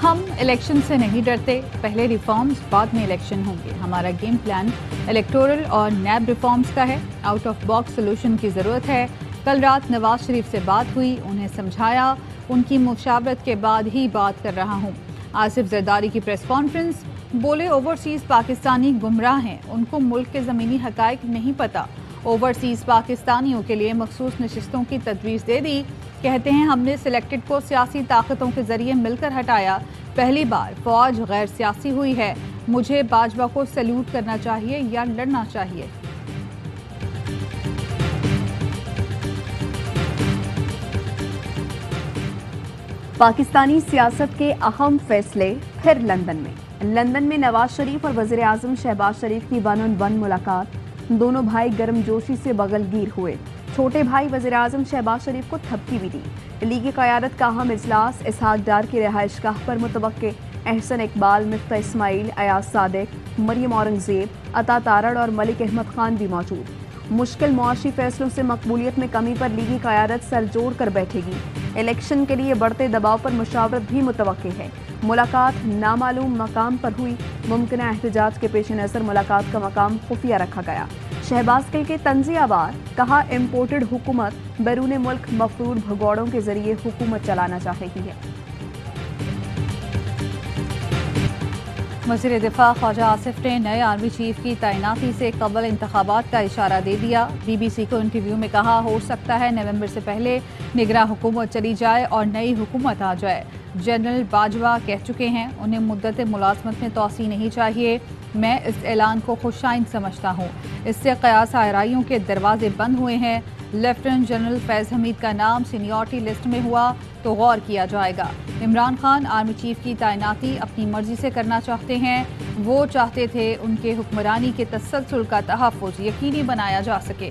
ہم الیکشن سے نہیں ڈرتے، پہلے ریفارمز بعد میں الیکشن ہوں گے۔ ہمارا گیم پلان الیکٹورل اور نیب ریفارمز کا ہے، آؤٹ آف باکس سولوشن کی ضرورت ہے۔ کل رات نواز شریف سے بات ہوئی، انہیں سمجھایا، ان کی مشاورت کے بعد ہی بات کر رہا ہوں۔ آصف زرداری کی پریس کانفرنس، بولے اوورسیز پاکستانی گمراہ ہیں، ان کو ملک کے زمینی حقائق نہیں پتہ۔ اوورسیز پاکستانیوں کے لیے مخصوص نشستوں کی تجویز دے دی، کہتے ہیں ہم نے سلیکٹڈ کو سیاسی طاقتوں کے ذریعے مل کر ہٹایا، پہلی بار فوج غیر سیاسی ہوئی ہے، مجھے باجوہ کو سیلوٹ کرنا چاہیے یا لڑنا چاہیے؟ پاکستانی سیاست کے اہم فیصلے پھر لندن میں نواز شریف اور وزیر اعظم شہباز شریف کی 1 on 1 ملاقات، دونوں بھائی گرم جوشی سے بغل گیر ہوئے، چھوٹے بھائی وزیر اعظم شہباز شریف کو تھپکی بھی دی۔ لیگی قیادت کا اہم اجلاس اسحاق ڈار کی رہائش گاہ پر متوقع، احسن اقبال، مفتاح اسماعیل، ایاز صادق، مریم اورنگزیب، عطا تارڑ اور ملک احمد خان بھی موجود۔ مشکل معاشی فیصلوں سے مقبولیت میں کمی پر لیگی قیادت سر جوڑ کر بیٹھے گی، الیکشن کے لیے بڑھتے دباؤ پر مشاورت بھی متوقع ہے۔ ملاقات نامعلوم مقام پر ہوئی، ممکنہ احتجاج کے پیش نظر ملاقات کا مقام خفیہ رکھا گیا۔ شہباز کے تنزیہ وار، کہا امپورٹڈ حکومت بیرون ملک مفرور بھگوڑوں کے ذریعے حکومت چلانا چاہ رہی ہے۔ وزیر دفاع خواجہ آصف نے نئے آرمی چیف کی تعیناتی سے قبل انتخابات کا اشارہ دے دیا۔ بی بی سی کو انٹرویو میں کہا، ہو سکتا ہے نومبر سے پہلے نگراں حکومت چلی جائے اور نئی حکومت آ جائے۔ جنرل باجوہ کہہ چکے ہیں انہیں مدت ملازمت میں توسیع نہیں چاہیے، میں اس اعلان کو خوش آئند سمجھتا ہوں، اس سے قیاس آرائیوں کے دروازے بند ہوئے ہیں۔ لیفٹیننٹ جنرل فیض حمید کا نام سینیورٹی لسٹ میں ہوا تو غور کیا جائے گا۔ عمران خان آرمی چیف کی تعیناتی اپنی مرضی سے کرنا چاہتے ہیں، وہ چاہتے تھے ان کے حکمرانی کے تسلسل کا تحفظ یقینی بنایا جا سکے۔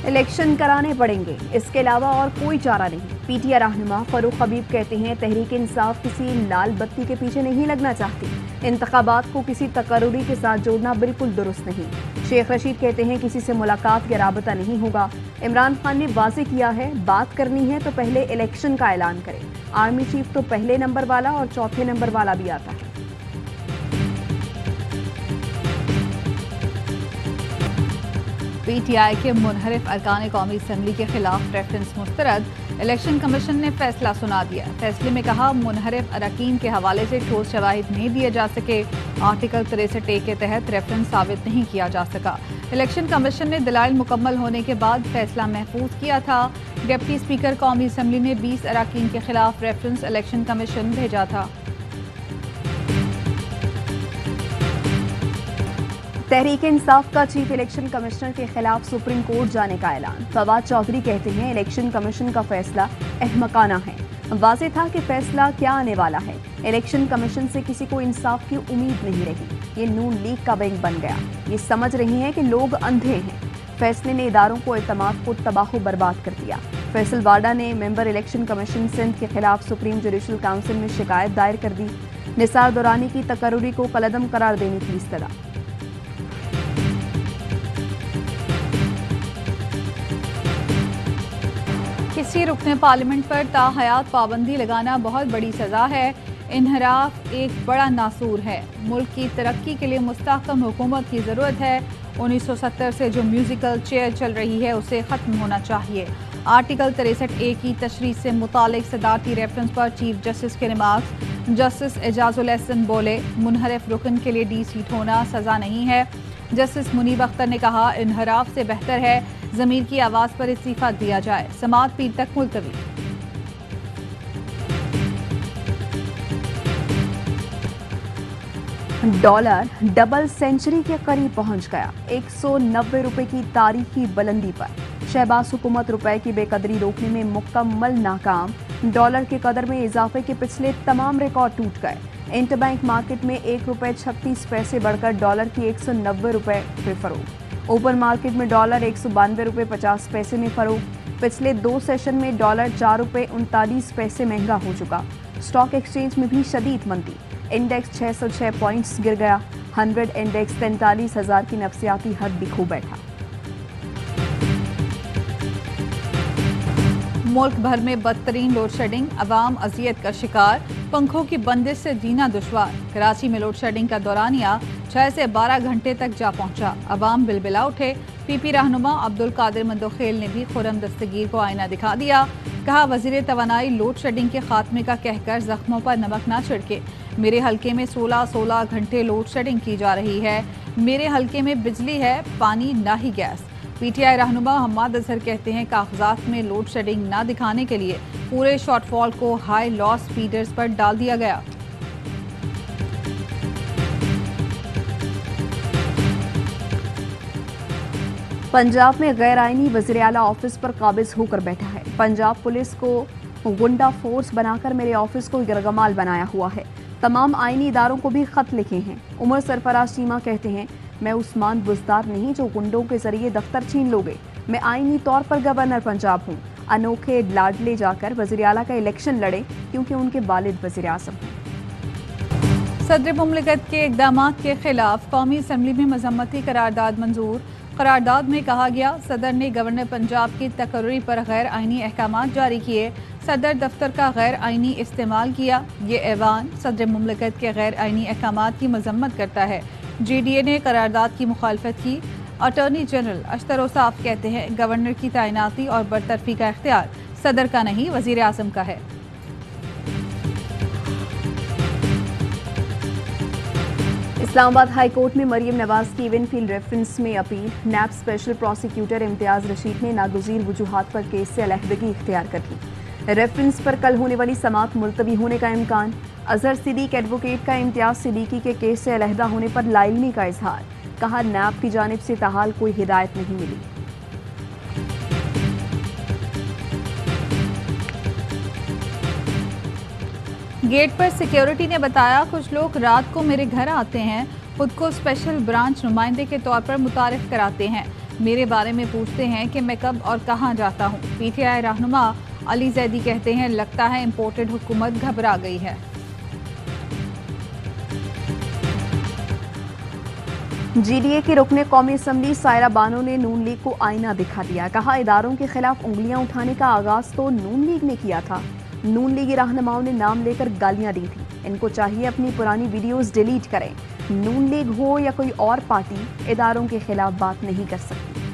الیکشن کرانے پڑیں گے، اس کے علاوہ اور کوئی چارہ نہیں۔ پی ٹی آئی رہنما فاروق حبیب کہتے ہیں تحریک انصاف کسی لال بتی کے پیچھے نہیں لگنا چاہتی، انتخابات کو کسی تقرری کے ساتھ جوڑنا بالکل درست نہیں۔ شیخ رشید کہتے ہیں کسی سے ملاقات یا رابطہ نہیں ہوگا۔ عمران خان نے واضح کیا ہے بات کرنی ہے تو پہلے الیکشن کا اعلان کرے، آرمی چیف تو پہلے نمبر والا اور چوتھے نمبر والا بھی آتا ہے۔ پی ٹی آئی کے منحرف ارکان قومی اسمبلی کے خلاف ریفرنس مسترد، الیکشن کمیشن نے فیصلہ سنا دیا۔ فیصلے میں کہا منحرف اراکین کے حوالے سے ٹھوس شواہد نہیں دیے جا سکے، آرٹیکل 63A کے تحت ریفرنس ثابت نہیں کیا جا سکا۔ الیکشن کمیشن نے دلائل مکمل ہونے کے بعد فیصلہ محفوظ کیا تھا۔ ڈپٹی اسپیکر قومی اسمبلی نے 20 اراکین کے خلاف ریفرنس الیکشن کمیشن بھیجا تھا۔ تحریک انصاف کا چیف الیکشن کمشنر کے خلاف سپریم کورٹ جانے کا اعلان۔ فواد چودھری کہتے ہیں الیکشن کمیشن کا فیصلہ احمقانہ ہے، واضح تھا کہ فیصلہ کیا آنے والا ہے۔ الیکشن کمیشن سے کسی کو انصاف کی امید نہیں رہی، یہ نون لیگ کا بینک بن گیا، یہ سمجھ رہی ہیں کہ لوگ اندھے ہیں۔ فیصلے نے اداروں کو اعتماد کو تباہ و برباد کر دیا۔ فیصل واڈا نے ممبر الیکشن کمیشن سندھ کے خلاف سپریم جوڈیشل کونسل میں شکایت دائر کر دی، نثار دورانی کی تقرری کو کالعدم قرار دینے کی استدعا۔ کسی رکن پارلیمنٹ پر تا حیات پابندی لگانا بہت بڑی سزا ہے، انحراف ایک بڑا ناسور ہے، ملک کی ترقی کے لیے مستحکم حکومت کی ضرورت ہے۔ 1970 سے جو میوزیکل چیئر چل رہی ہے اسے ختم ہونا چاہیے۔ آرٹیکل 63A کی تشریح سے متعلق صدارتی ریفرنس پر چیف جسٹس کے ریمارکس، جسٹس اعجاز الحسن بولے منحرف رکن کے لیے ڈی سیٹ ہونا سزا نہیں ہے۔ جسٹس منیب اختر نے کہا انحراف سے بہتر ہے ضمیر کی آواز پر استعفیٰ دیا جائے، سماعت پیر تک ملتوی۔ ڈالر ڈبل سینچری کے قریب پہنچ گیا، 190 روپے کی تاریخی بلندی پر۔ شہباز حکومت روپے کی بے قدری روکنے میں مکمل ناکام، ڈالر کے قدر میں اضافے کے پچھلے تمام ریکارڈ ٹوٹ گئے۔ انٹر بینک مارکیٹ میں 1 روپے 36 پیسے بڑھ کر ڈالر کی 190 روپے پہ فروخت۔ اوپن مارکیٹ میں ڈالر 192 روپے 50 پیسے میں فروخت۔ پچھلے 2 سیشن میں ڈالر 4 روپے 39 پیسے مہنگا ہو چکا۔ اسٹاک ایکسچینج میں بھی شدید مندی، انڈیکس 606 پوائنٹس گر گیا، 100 انڈیکس 43,000 کی نفسیاتی حد بھی کھو بیٹھا۔ मुल्क भर में बदतरीन लोड शेडिंग, अवाम अजियत का शिकार, पंखों की बंदिश से जीना दुश्वार। कराची में लोड शेडिंग का दौरानिया 6 से 12 घंटे तक जा पहुंचा, अवाम बिलबिला उठे। पीपी रहनुमा अब्दुल कादिर मंदोखेल ने भी खुर्रम दस्तगीर को आईना दिखा दिया। कहा, वजीर तवानाई लोड शेडिंग के खात्मे का कहकर जख्मों पर नमक ना छिड़के। मेरे हलके में 16 घंटे लोड शेडिंग की जा रही है। मेरे हलके में बिजली है, पानी ना ही गैस। पीटीआई रहनुमा हम्माद अजहर कहते हैं, कागजात में लोड शेडिंग ना दिखाने के लिए पूरे शॉर्टफॉल को हाई लॉस फीडर्स पर डाल दिया गया। पंजाब में गैर आईनी वज़ीर आला ऑफिस पर काबिज होकर बैठा है। पंजाब पुलिस को गुंडा फोर्स बनाकर मेरे ऑफिस को यरगमाल बनाया हुआ है। तमाम आईनी इदारों को भी खत लिखे हैं। उमर सरफराज चीमा कहते हैं, मैं उस्मान बुज़दार नहीं जो गुंडों के जरिए दफ्तर छीन लोगे। मैं आईनी तौर पर गवर्नर पंजाब हूँ। अनोखे लाडले जाकर वज़ीर आला का इलेक्शन लड़े क्योंकि उनके वालिद वज़ीर आज़म हैं। सदर मुमलिकत के इक़दामात के खिलाफ कौमी असम्बली में मजम्मती करारदाद मंजूर। करारदाद में कहा गया, सदर ने गवर्नर पंजाब की तकर्री पर गैर आईनी अहकामात जारी किए। सदर दफ्तर का गैर आईनी इस्तेमाल किया। ये ऐवान सदर मुमलिकत के गैर आईनी अहकामात की मजम्मत करता है। GDA ने करारदाद की मुखालफत की। अटॉर्नी जनरल अशतर औसाफ कहते हैं, गवर्नर की तैनाती और बरतरफी का इख्तियार सदर का नहीं, वजीर आज़म का है। इस्लामाबाद हाई कोर्ट में मरियम नवाज की इवेंटफील्ड रेफरेंस में अपील। नैब स्पेशल प्रोसिक्यूटर इम्तियाज रशीद ने नागुज़ीर वजूहात पर केस से अलहदगी इख्तियार कर ली। रेफरेंस पर कल होने वाली समाअत मुलतवी होने का इम्कान। अजहर सिद्दीक एडवोकेट का इम्तियाज सिद्दीकी के केस से अलहदा होने पर लाइलमी का इजहार। कहा, नैब की जानिब से ताहाल कोई हिदायत नहीं मिली। गेट पर सिक्योरिटी ने बताया, कुछ लोग रात को मेरे घर आते हैं, खुद को स्पेशल ब्रांच नुमाइंदे के तौर पर मुतारिफ कराते हैं, मेरे बारे में पूछते हैं कि मैं कब और कहां जाता हूं। पीटीआई रहनुमा अली जैदी कहते हैं, लगता है इंपोर्टेड हुकूमत घबरा गई है। GDA की रुकने कौमी असम्बली सायरा बानो ने नून लीग को आईना दिखा दिया। कहा, इदारों के खिलाफ उंगलियां उठाने का आगाज तो नून लीग ने किया था। नून लीगी रहनुमाओं ने नाम लेकर गालियां दी थी। इनको चाहिए अपनी पुरानी वीडियोस डिलीट करें। नून लीग हो या कोई और पार्टी, इदारों के खिलाफ बात नहीं कर सकती।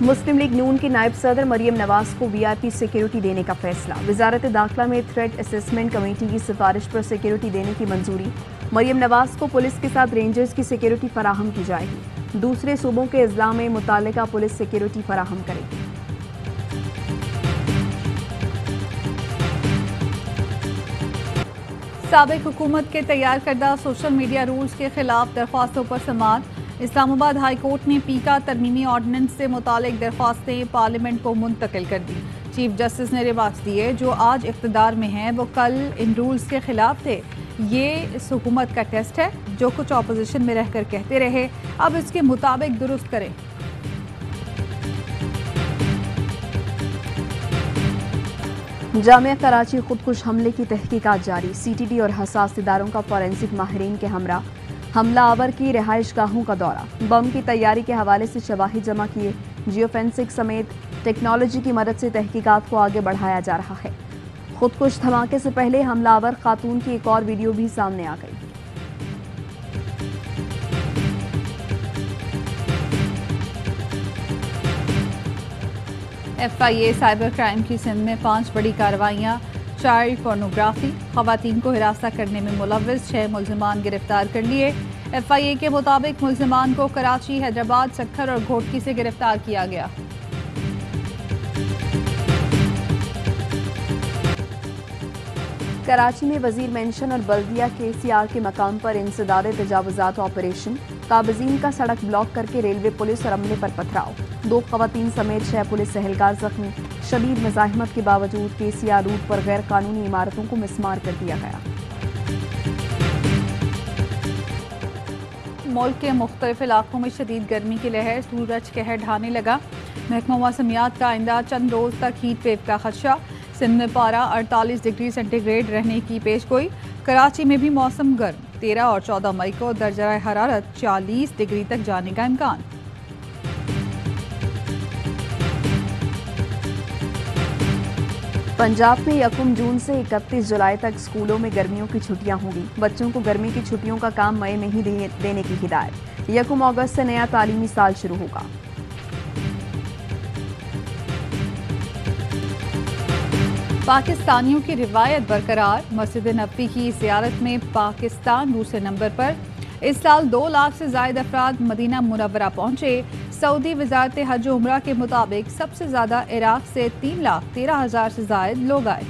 मुस्लिम लीग नून की नायब सदर मरियम नवाज को VIP सिक्योरिटी देने का फैसला। वजारत दाखिला में थ्रेट असेसमेंट कमेटी की सिफारिश पर सिक्योरिटी देने की मंजूरी। मरियम नवाज को पुलिस के साथ रेंजर्स की सिक्योरिटी फराहम की जाएगी। दूसरे सूबों के अजला में मुतालिका पुलिस सिक्योरिटी फराहम करेगी। साबिक हुकूमत के तैयार करदा सोशल मीडिया रूल्स के खिलाफ दरख्वास्तों पर समाअत। इस्लामाबाद हाई कोर्ट ने पीका तरमीमी ऑर्डिनेंस से मुतालिक दरख्वास्तें पार्लियामेंट को मुंतकिल कर दी। चीफ जस्टिस ने रिमार्क्स दिए, जो आज इख्तिदार में हैं वो कल इन रूल्स के खिलाफ थे। ये इस हुकूमत का टेस्ट है, जो कुछ अपोजिशन में रहकर कहते रहे, अब इसके मुताबिक दुरुस्त करें। जामिया कराची खुदकुश हमले की तहकीकात जारी। CTD और हसास इदारों का फॉरेंसिक माहिरीन के हमरा हमला आवर की रिहाइश गाहों का दौरा। बम की तैयारी के हवाले से शवाहिद जमा किए। जियोफेंसिक समेत टेक्नोलॉजी की मदद से तहकीकात को आगे बढ़ाया जा रहा है। खुदकुश धमाके से पहले हमलावर खातून की एक और वीडियो भी सामने आ गई। FIA साइबर क्राइम की सिंध में 5 बड़ी कार्रवाइयाँ। चाइल्ड पोर्नोग्राफी, खवातीन को हिरासत करने में मुलव्विस 6 मुल्जिमान गिरफ्तार कर लिए। FIA के मुताबिक मुल्जिमान को कराची, हैदराबाद, सक्खर और घोटकी से गिरफ्तार किया गया। कराची में वजीर मेंशन और बल्दिया KCR के मकाम पर इंसदाद तजावुजात ऑपरेशन। काबजीन का सड़क ब्लॉक करके रेलवे पुलिस और अमले पर पथराव। 2 खवातीन समेत 6 पुलिस एहलकार जख्मी। शदीद मज़ाहमत के बावजूद KCR रूट पर गैर कानूनी इमारतों को मिसमार कर दिया गया। मुल्क के मुख्तलिफ इलाकों में शदीद गर्मी की लहर, सूरज कहर ढाने लगा। महकमा मौसमियात का आइंदा चंद रोज तक हीट वेव का खदशा। सिंध में पारा 48 डिग्री सेंटीग्रेड रहने की पेशगोई। कराची में भी मौसम गर्म, 13 और 14 मई को दर्जा हरारत 40 डिग्री तक जाने का इम्कान। पंजाब में 1 जून से 31 जुलाई तक स्कूलों में गर्मियों की छुट्टियां होंगी। बच्चों को गर्मी की छुट्टियों का काम मई में ही देने की हिदायत। 1 अगस्त से नया तालीमी साल शुरू होगा। पाकिस्तानियों की रिवायत बरकरार। मस्जिद नबवी की ज़ियारत में पाकिस्तान दूसरे नंबर पर। इस साल 2 लाख से ज़ायद अफराद मदीना मुनव्वरा पहुंचे। सऊदी वजारत हज उम्रा के मुताबिक सबसे ज़्यादा इराक से 3,13,000 से ज़ायद लोग आए।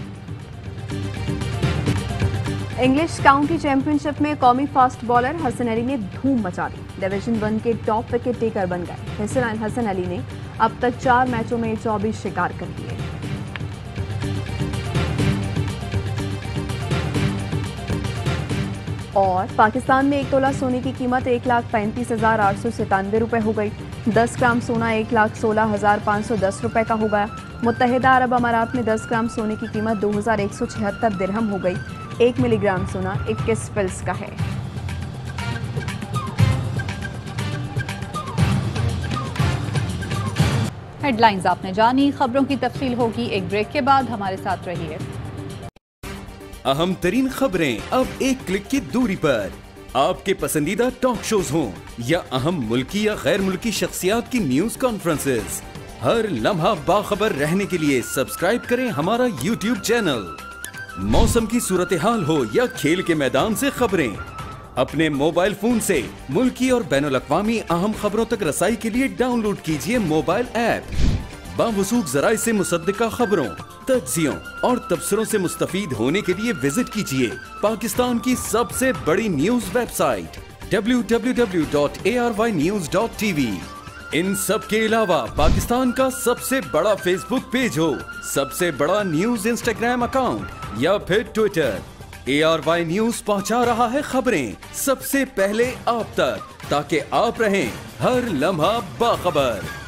इंग्लिश काउंटी चैंपियनशिप में कौमी फास्ट बॉलर हसन अली ने धूम मचा दी। डिवीजन 1 के टॉप विकेट टेकर बन गए। हसन अली ने अब तक 4 मैचों में 24 शिकार कर लिए। और पाकिस्तान में 1 तोला सोने की कीमत 1,35,897 रुपये हो गई। 10 ग्राम सोना 1,16,510 रुपये का हो गया। मुत्तहिदा अरब अमारात में 10 ग्राम सोने की कीमत 2,176 दिरहम हो गई। 1 मिलीग्राम सोना 21 फिल्स का है। हेडलाइंस आपने जानी, खबरों की तफसील होगी एक ब्रेक के बाद। हमारे साथ रहिए। अहम तरीन खबरें अब एक क्लिक की दूरी पर। आपके पसंदीदा टॉक शोज हों या अहम मुल्की या गैर मुल्की शख्सियात की न्यूज कॉन्फ्रेंसेस, हर लम्हा बाखबर रहने के लिए सब्सक्राइब करें हमारा YouTube चैनल। मौसम की सूरत हाल हो या खेल के मैदान से खबरें, अपने मोबाइल फोन से मुल्की और बैनुल अक़वामी अहम खबरों तक रसाई के लिए डाउनलोड कीजिए मोबाइल ऐप। बावसूख ज़राए से मुसद्दिका खबरों, तज्ज़ियों और तबसरों से मुस्तफ़ीद होने के लिए विजिट कीजिए पाकिस्तान की सबसे बड़ी न्यूज वेबसाइट www.arYnews.tv। इन सब के अलावा पाकिस्तान का सबसे बड़ा फेसबुक पेज हो, सबसे बड़ा न्यूज इंस्टाग्राम अकाउंट या फिर ट्विटर, ARY न्यूज पहुंचा रहा है खबरें सबसे पहले आप तक, ताकि आप रहें हर लम्हा बाखबर।